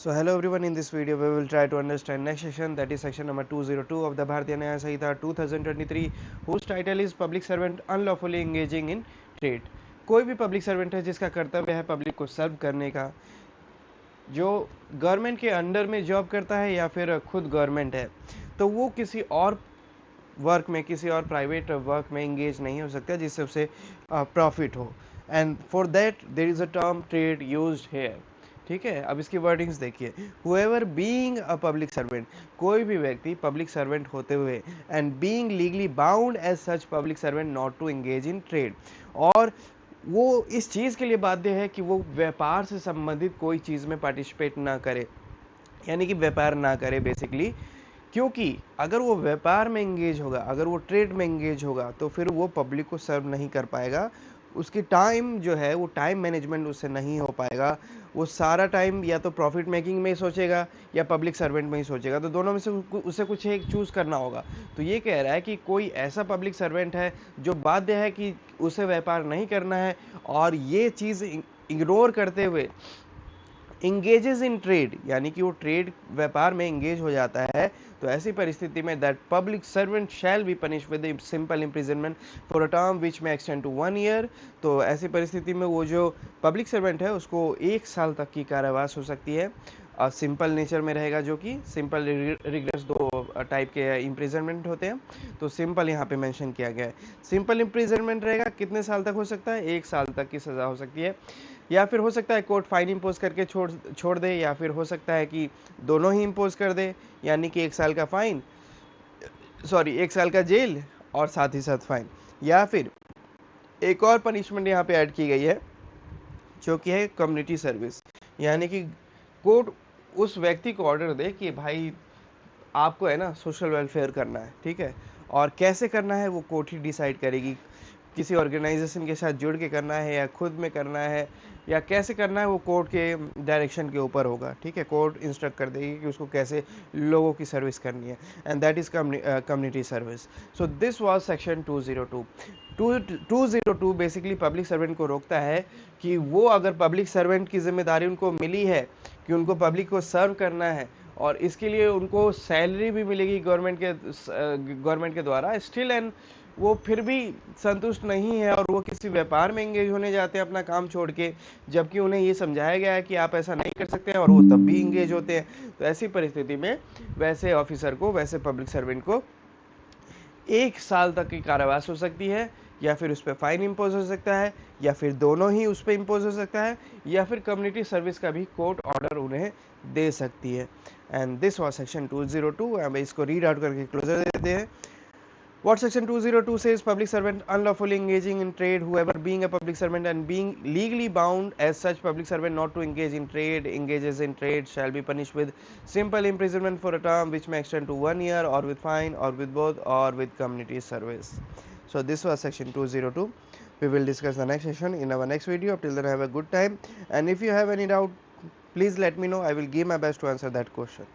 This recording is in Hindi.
So hello everyone, in this video we will try to understand next section, that is section number 202 of the Bharatiya Nyaya Samhita 2023, whose title is Public Servant Unlawfully Engaging in Trade. कोई भी पब्लिक सर्वेंट है जिसका कर्तव्य है पब्लिक को सर्व करने का, जो गवर्नमेंट के अंडर में जॉब करता है या फिर खुद गवर्नमेंट है, तो वो किसी और वर्क में, किसी और प्राइवेट वर्क में इंगेज नहीं हो सकता जिससे उसे प्रॉफिट हो, and for that there is a term trade used here. ठीक है, अब इसकी वर्डिंग्स देखिए. However being a public servant, कोई भी व्यक्ति पब्लिक सर्वेंट होते हुए, and being legally bound as such public servant not to engage in trade, और वो इस चीज़ के लिए बाध्य है कि वो व्यापार से संबंधित कोई चीज़ में पार्टिसिपेट ना करे, यानी कि व्यापार ना करे बेसिकली. क्योंकि अगर वो व्यापार में इंगेज होगा, अगर वो ट्रेड में इंगेज होगा, तो फिर वो पब्लिक को सर्व नहीं कर पाएगा. उसकी टाइम जो है वो टाइम मैनेजमेंट उससे नहीं हो पाएगा. वो सारा टाइम या तो प्रॉफिट मेकिंग में ही सोचेगा या पब्लिक सर्वेंट में ही सोचेगा, तो दोनों में से उसे कुछ एक चूज करना होगा. तो ये कह रहा है कि कोई ऐसा पब्लिक सर्वेंट है जो बाध्य है कि उसे व्यापार नहीं करना है, और ये चीज़ इग्नोर करते हुए इंगेजेस इन ट्रेड, यानी कि वो ट्रेड व्यापार में इंगेज हो जाता है, तो ऐसी परिस्थिति में that public servant shall be punish with simple imprisonment for a term which में एक्सटेंड टू 1 ईयर. तो ऐसी परिस्थिति में वो जो पब्लिक सर्वेंट है उसको 1 साल तक की कारावास हो सकती है. सिंपल नेचर में रहेगा, जो कि सिंपल रिग्रेस दो टाइप के इम्प्रिजनमेंट होते हैं, तो सिंपल यहाँ पे मेंशन किया गया है. सिंपल इम्प्रिजनमेंट रहेगा, कितने साल तक हो सकता है? 1 साल तक की सज़ा हो सकती है, या फिर हो सकता है कोर्ट फाइन इम्पोज करके छोड़ दे, या फिर हो सकता है कि दोनों ही इम्पोज कर दे, यानी कि 1 साल का फाइन, 1 साल का जेल और साथ ही साथ फाइन. या फिर एक और पनिशमेंट यहाँ पे ऐड की गई है जो कि है कम्युनिटी सर्विस, यानी कि कोर्ट उस व्यक्ति को ऑर्डर दे कि भाई आपको है ना सोशल वेलफेयर करना है, ठीक है, और कैसे करना है वो कोर्ट ही डिसाइड करेगी. किसी ऑर्गेनाइजेशन के साथ जुड़ के करना है या खुद में करना है या कैसे करना है, वो कोर्ट के डायरेक्शन के ऊपर होगा. ठीक है, कोर्ट इंस्ट्रक्ट कर देगी कि उसको कैसे लोगों की सर्विस करनी है, and that is community service. So this was section 202. 202 basically public servant को रोकता है कि वो अगर पब्लिक सर्वेंट की जिम्मेदारी उनको मिली है कि उनको पब्लिक को सर्व करना है, और इसके लिए उनको सैलरी भी मिलेगी गवर्नमेंट के द्वारा, स्टिल एंड वो फिर भी संतुष्ट नहीं है और वो किसी व्यापार में एंगेज होने जाते हैं अपना काम छोड़ के, जबकि उन्हें ये समझाया गया है कि आप ऐसा नहीं कर सकते हैं, और वो तब भी एंगेज होते हैं. तो ऐसी परिस्थिति में वैसे ऑफिसर को, वैसे पब्लिक सर्वेंट को 1 साल तक की कारावास हो सकती है, या फिर उस पर फाइन इम्पोज हो सकता है, या फिर दोनों ही उस पर इम्पोज हो सकता है, या फिर कम्युनिटी सर्विस का भी कोर्ट ऑर्डर उन्हें दे सकती है. And this was section 202. अब इसको रीड आउट करके क्लोजर देते हैं. What section 202 says? Public servant unlawfully engaging in trade, whoever being a public servant and being legally bound as such public servant not to engage in trade, engages in trade, shall be punished with simple imprisonment for a term which may extend to 1 year, or with fine, or with both, or with community service. So this was section 202. We will discuss the next section in our next video. Till then, have a good time, and if you have any doubt, please let me know. I will give my best to answer that question.